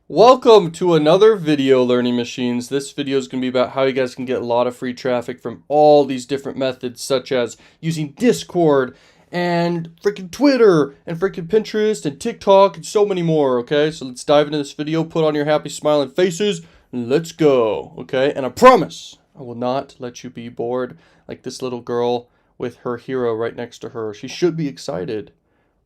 Welcome to another video, Learning Machines. This video is going to be about how you guys can get a lot of free traffic from all these different methods, such as using Discord and freaking Twitter and freaking Pinterest and TikTok and so many more, okay? So let's dive into this video, put on your happy smiling faces, and let's go, okay? And I promise I will not let you be bored like this little girl with her hero right next to her. She should be excited,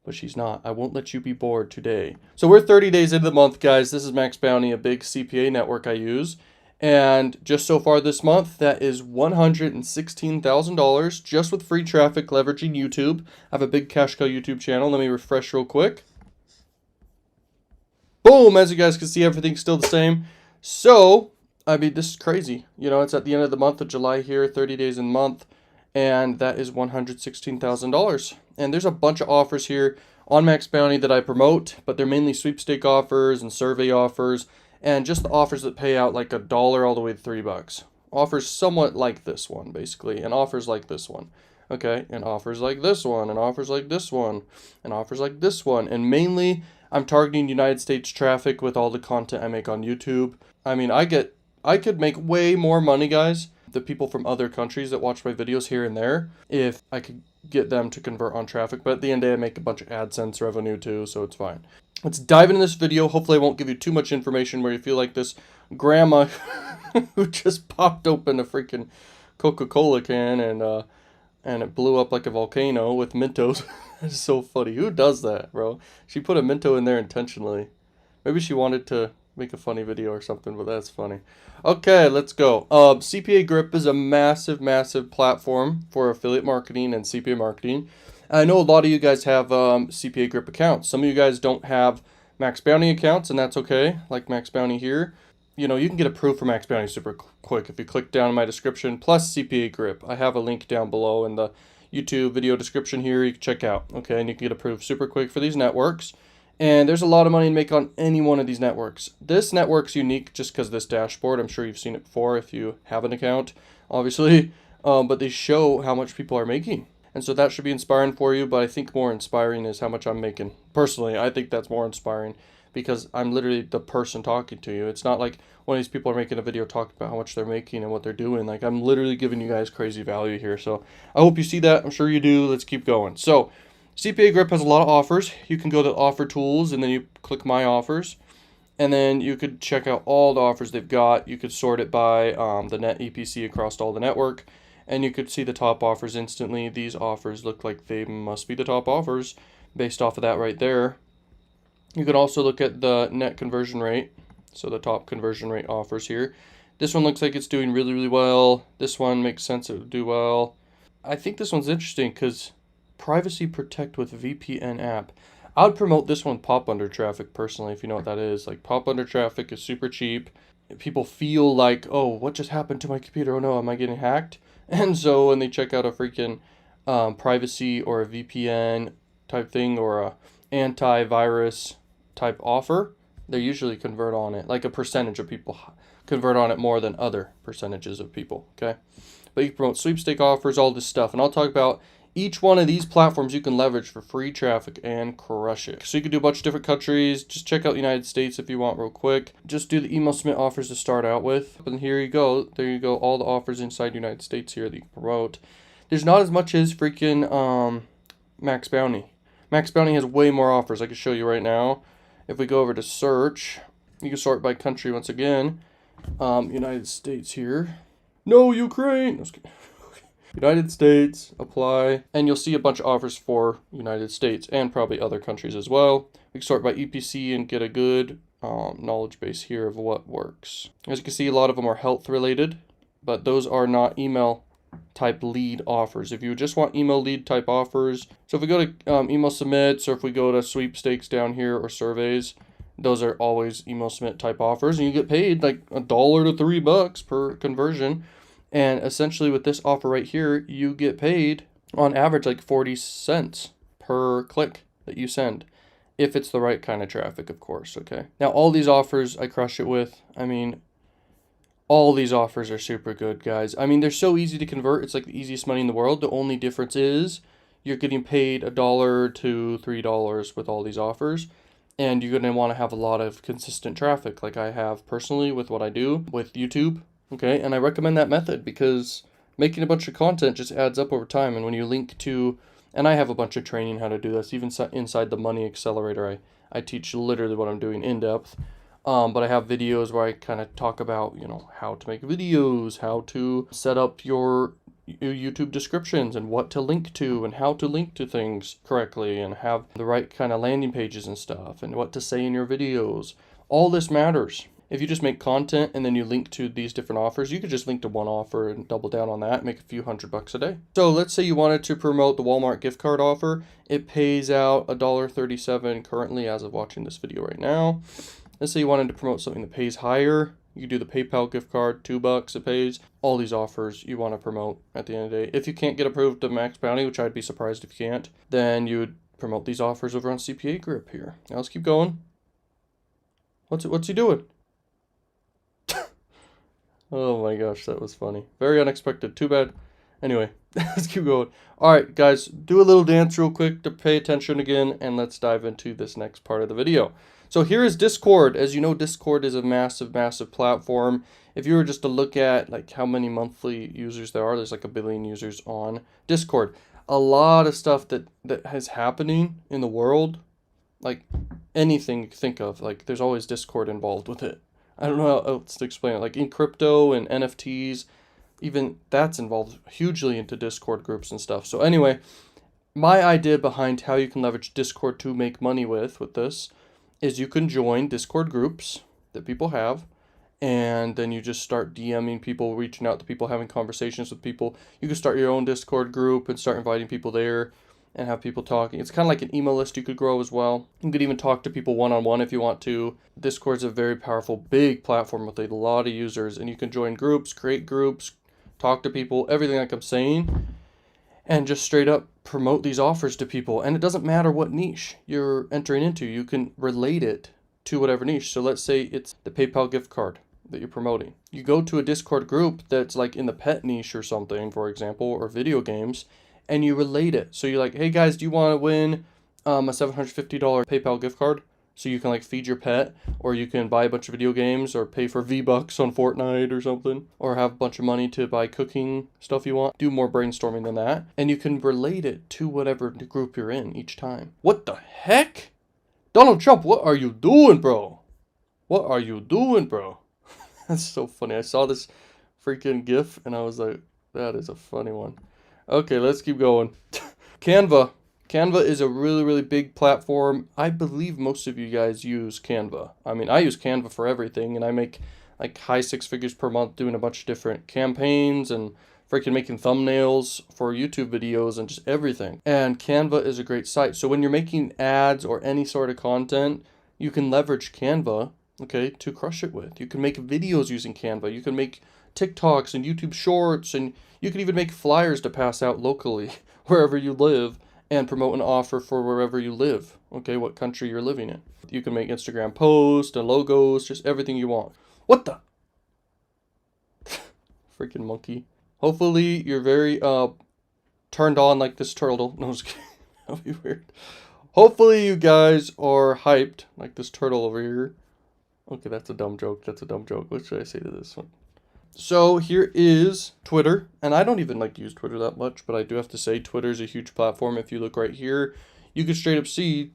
but she's not. I won't let you be bored today. So we're 30 days into the month, guys. This is Max Bounty, a big CPA network I use. And just so far this month, that is $116,000 just with free traffic leveraging YouTube. I have a big cash cow YouTube channel. Let me refresh real quick. Boom! As you guys can see, everything's still the same. So, I mean, this is crazy. You know, it's at the end of the month of July here, 30 days in the month. And that is $116,000. And there's a bunch of offers here on Max Bounty that I promote, but they're mainly sweepstake offers and survey offers, and just the offers that pay out like $1 all the way to $3. Offers somewhat like this one, basically, and offers like this one. Okay, and offers like this one, and offers like this one, and offers like this one. And mainly, I'm targeting United States traffic with all the content I make on YouTube. I mean, I could make way more money, guys, the people from other countries that watch my videos here and there, if I could get them to convert on traffic. But at the end of the day, I make a bunch of AdSense revenue too, so it's fine. Let's dive into this video. Hopefully I won't give you too much information where you feel like this grandma who just popped open a freaking Coca-Cola can and it blew up like a volcano with Mentos. It's so funny. Who does that, bro? She put a Mento in there intentionally. Maybe she wanted to make a funny video or something, but that's funny. Okay, let's go. CPA Grip is a massive platform for affiliate marketing and CPA marketing. I know a lot of you guys have CPA Grip accounts. Some of you guys don't have Max Bounty accounts, and that's okay, like Max Bounty here. You know, you can get approved for Max Bounty super quick if you click down in my description, plus CPA Grip. I have a link down below in the YouTube video description here you can check out, okay? And you can get approved super quick for these networks. And there's a lot of money to make on any one of these networks. This network's unique just because this dashboard. I'm sure you've seen it before if you have an account, obviously. But they show how much people are making. And so that should be inspiring for you. But I think more inspiring is how much I'm making. Personally, I think that's more inspiring because I'm literally the person talking to you. It's not like one of these people are making a video talking about how much they're making and what they're doing. Like, I'm literally giving you guys crazy value here. So I hope you see that. I'm sure you do. Let's keep going. So CPA Grip has a lot of offers. You can go to offer tools and then you click my offers, and then you could check out all the offers they've got. You could sort it by the net EPC across all the network, and you could see the top offers instantly. These offers look like they must be the top offers based off of that right there. You could also look at the net conversion rate, so the top conversion rate offers here. This one looks like it's doing really well. This one makes sense it would do well. I think this one's interesting because Privacy Protect with VPN app. I would promote this one, pop under traffic, personally, if you know what that is. Like, pop under traffic is super cheap. People feel like, oh, what just happened to my computer? Oh no, am I getting hacked? And so when they check out a freaking privacy or a VPN type thing or a antivirus type offer, they usually convert on it. Like, a percentage of people convert on it more than other percentages of people, okay? But you can promote sweepstake offers, all this stuff. And I'll talk about each one of these platforms you can leverage for free traffic and crush it. So you can do a bunch of different countries. Just check out the United States if you want real quick. Just do the email submit offers to start out with. And here you go. There you go. All the offers inside the United States here that you can promote. There's not as much as freaking Max Bounty. Max Bounty has way more offers. I can show you right now. If we go over to search, you can sort by country once again. United States here. No, Ukraine. No, United States, apply, and you'll see a bunch of offers for United States and probably other countries as well. We can sort by EPC and get a good knowledge base here of what works. As you can see, a lot of them are health related, but those are not email type lead offers. If you just want email lead type offers, so if we go to email submits, or if we go to sweepstakes down here or surveys, those are always email submit type offers, and you get paid like $1 to $3 per conversion. And essentially with this offer right here, you get paid on average like 40 cents per click that you send, if it's the right kind of traffic, of course, okay? Now, all these offers I crush it with. I mean, all these offers are super good, guys. I mean, they're so easy to convert. It's like the easiest money in the world. The only difference is you're getting paid $1 to $3 with all these offers. And you're going to want to have a lot of consistent traffic like I have personally with what I do with YouTube. Okay, and I recommend that method because making a bunch of content just adds up over time. And when you link to, and I have a bunch of training how to do this, even inside the Money Accelerator, I teach literally what I'm doing in depth. But I have videos where I kind of talk about, how to make videos, how to set up your YouTube descriptions and what to link to and how to link to things correctly and have the right kind of landing pages and stuff and what to say in your videos. All this matters. If you just make content and then you link to these different offers, you could just link to one offer and double down on that and make a few $100 a day. So let's say you wanted to promote the Walmart gift card offer. It pays out $1.37 currently as of watching this video right now. Let's say you wanted to promote something that pays higher. You do the PayPal gift card, $2 it pays. All these offers you want to promote at the end of the day. If you can't get approved to Max Bounty, which I'd be surprised if you can't, then you would promote these offers over on CPA Grip here. Now let's keep going. What's he doing? Oh my gosh, that was funny. Very unexpected. Too bad. Anyway, let's keep going. All right, guys, do a little dance real quick to pay attention again, and let's dive into this next part of the video. So here is Discord. As you know, Discord is a massive, massive platform. If you were just to look at like how many monthly users there are, there's like 1 billion users on Discord. A lot of stuff that is happening in the world, like anything you think of, like there's always Discord involved with it. I don't know how else to explain it. Like in crypto and NFTs, even that's involved hugely into Discord groups and stuff. So anyway, my idea behind how you can leverage Discord to make money with this is you can join Discord groups that people have, and then you just start DMing people, reaching out to people, having conversations with people. You can start your own Discord group and start inviting people there and have people talking. It's kind of like an email list you could grow as well. You could even talk to people one-on-one if you want to. Discord's a very powerful, big platform with a lot of users, and you can join groups, create groups, talk to people, everything like I'm saying, and just straight up promote these offers to people. And it doesn't matter what niche you're entering into. You can relate it to whatever niche. So let's say it's the PayPal gift card that you're promoting. You go to a Discord group that's like in the pet niche or something, for example, or video games, and you relate it. So you're like, hey guys, do you want to win a $750 PayPal gift card? So you can like feed your pet, or you can buy a bunch of video games, or pay for V-Bucks on Fortnite or something, or have a bunch of money to buy cooking stuff you want. Do more brainstorming than that. And you can relate it to whatever group you're in each time. What the heck? Donald Trump, what are you doing, bro? What are you doing, bro? That's so funny. I saw this freaking GIF and I was like, that is a funny one. Okay, let's keep going. Canva. Canva is a really, really big platform. I believe most of you guys use Canva. I mean, I use Canva for everything, and I make like high 6 figures per month doing a bunch of different campaigns and freaking making thumbnails for YouTube videos and just everything. And Canva is a great site. So when you're making ads or any sort of content, you can leverage Canva, okay, to crush it with. You can make videos using Canva. You can make TikToks and YouTube shorts, and you can even make flyers to pass out locally wherever you live and promote an offer for wherever you live, okay, what country you're living in. You can make Instagram posts and logos, just everything you want. What the? Freaking monkey. Hopefully you're very turned on like this turtle. No, I was kidding. That'll be weird. Hopefully you guys are hyped like this turtle over here. Okay, that's a dumb joke. That's a dumb joke. What should I say to this one? So here is Twitter, and I don't even like to use Twitter that much, but I do have to say Twitter is a huge platform. If you look right here, you can straight up see,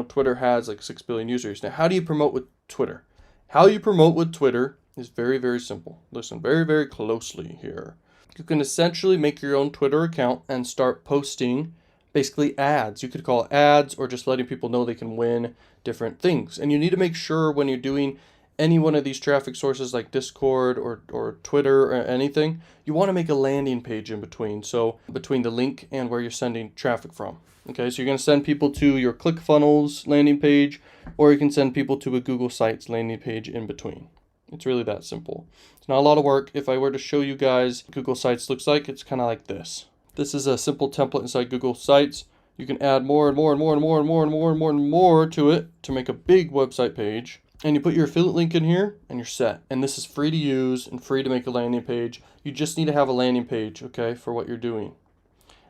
Twitter has like 6 billion users. Now, how do you promote with Twitter? How you promote with Twitter is very, very simple. Listen very, very closely here. You can essentially make your own Twitter account and start posting basically ads. You could call it ads or just letting people know they can win different things. And you need to make sure when you're doing any one of these traffic sources like Discord or Twitter or anything, you want to make a landing page in between. So between the link and where you're sending traffic from. Okay, so you're going to send people to your ClickFunnels landing page, or you can send people to a Google Sites landing page in between. It's really that simple. It's not a lot of work. If I were to show you guys what Google Sites looks like, it's kind of like this. This is a simple template inside Google Sites. You can add more and more and more and more and more and more and more and more to it to make a big website page. And you put your affiliate link in here and you're set. And this is free to use and free to make a landing page. You just need to have a landing page, okay, for what you're doing.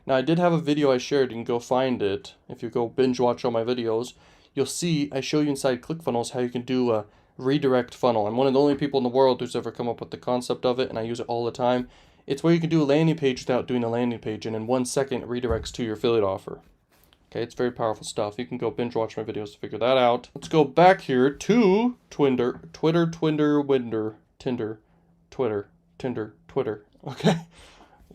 Now, I did have a video I shared. You can go find it. If you go binge watch all my videos, you'll see I show you inside ClickFunnels how you can do a redirect funnel. I'm one of the only people in the world who's ever come up with the concept of it, and I use it all the time. It's where you can do a landing page without doing a landing page, and in 1 second it redirects to your affiliate offer. Okay, it's very powerful stuff. You can go binge watch my videos to figure that out. Let's go back here to Tinder. Okay,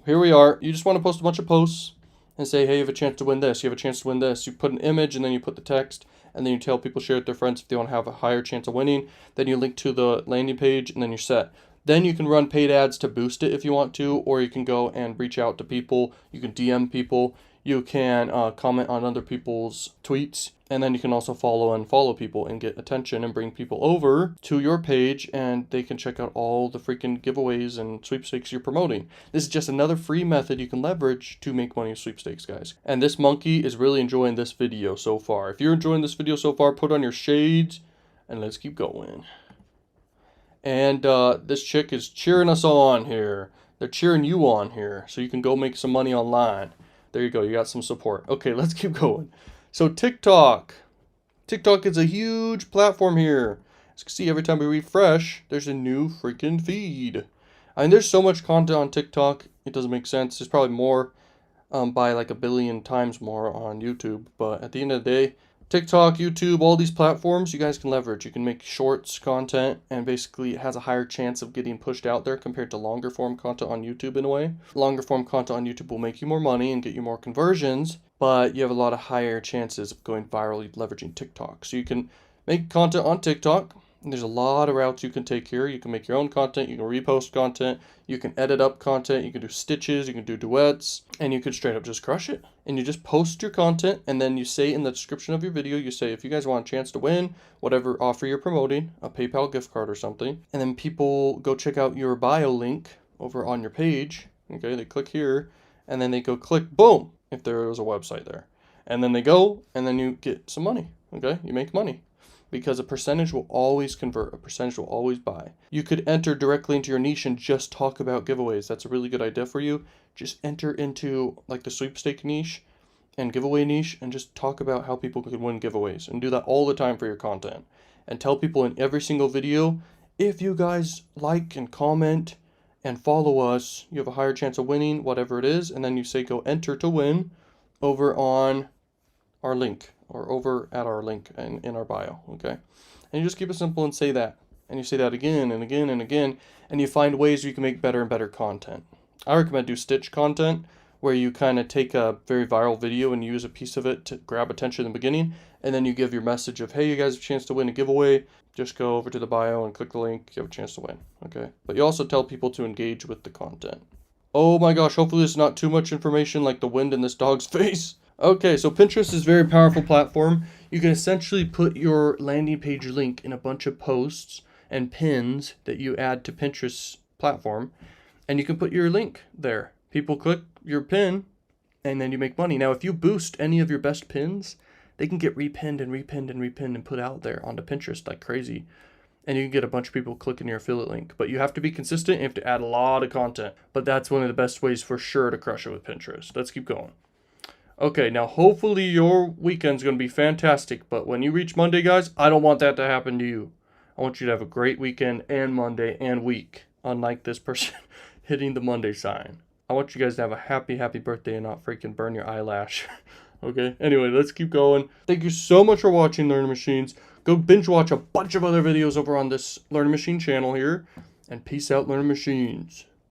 here we are. You just want to post a bunch of posts and say, hey, you have a chance to win this. You have a chance to win this. You put an image and then you put the text, and then you tell people share it with their friends if they want to have a higher chance of winning. Then you link to the landing page, and then you're set. Then you can run paid ads to boost it if you want to, or you can go and reach out to people. You can DM people. You can comment on other people's tweets, and then you can also follow and unfollow people and get attention and bring people over to your page, and they can check out all the freaking giveaways and sweepstakes you're promoting. This is just another free method you can leverage to make money with sweepstakes, guys. And this monkey is really enjoying this video so far. If you're enjoying this video so far, put on your shades and let's keep going. And this chick is cheering us on here. They're cheering you on here so you can go make some money online. There you go. You got some support. Okay, let's keep going. So TikTok. TikTok is a huge platform here. As you can see, every time we refresh, there's a new freaking feed. I mean, there's so much content on TikTok, it doesn't make sense. There's probably more by like 1 billion times more on YouTube. But at the end of the day, TikTok, YouTube, all these platforms, you guys can leverage. You can make shorts content, and basically it has a higher chance of getting pushed out there compared to longer form content on YouTube in a way. Longer form content on YouTube will make you more money and get you more conversions, but you have a lot of higher chances of going viral leveraging TikTok. So you can make content on TikTok. And there's a lot of routes you can take here. You can make your own content, you can repost content, you can edit up content, you can do stitches, you can do duets, and you can straight up just crush it. And you just post your content, and then you say in the description of your video, you say, if you guys want a chance to win whatever offer you're promoting, a PayPal gift card or something, and then people go check out your bio link over on your page. Okay, they click here, and then they go click, boom, if there was a website there. And then they go, and then you get some money. Okay, you make money. Because a percentage will always convert, a percentage will always buy. You could enter directly into your niche and just talk about giveaways. That's a really good idea for you. Just enter into like the sweepstake niche and giveaway niche and just talk about how people can win giveaways, and do that all the time for your content. And tell people in every single video, if you guys like and comment and follow us, you have a higher chance of winning, whatever it is. And then you say go enter to win over on our link, or over at our link in our bio, okay? And you just keep it simple and say that. And you say that again and again and again, and you find ways you can make better and better content. I recommend do stitch content, where you kind of take a very viral video and use a piece of it to grab attention in the beginning, and then you give your message of, hey, you guys have a chance to win a giveaway. Just go over to the bio and click the link. You have a chance to win, okay? But you also tell people to engage with the content. Oh my gosh, hopefully there's not too much information like the wind in this dog's face. Okay, so Pinterest is a very powerful platform. You can essentially put your landing page link in a bunch of posts and pins that you add to Pinterest platform, and you can put your link there. People click your pin, and then you make money. Now, if you boost any of your best pins, they can get repinned and repinned and repinned and put out there onto Pinterest like crazy. And you can get a bunch of people clicking your affiliate link. But you have to be consistent. You have to add a lot of content. But that's one of the best ways for sure to crush it with Pinterest. Let's keep going. Okay, now hopefully your weekend's going to be fantastic, but when you reach Monday, guys, I don't want that to happen to you. I want you to have a great weekend and Monday and week, unlike this person hitting the Monday sign. I want you guys to have a happy, happy birthday and not freaking burn your eyelash. Okay, anyway, let's keep going. Thank you so much for watching Learning Machines. Go binge watch a bunch of other videos over on this Learning Machine channel here, and peace out, Learning Machines.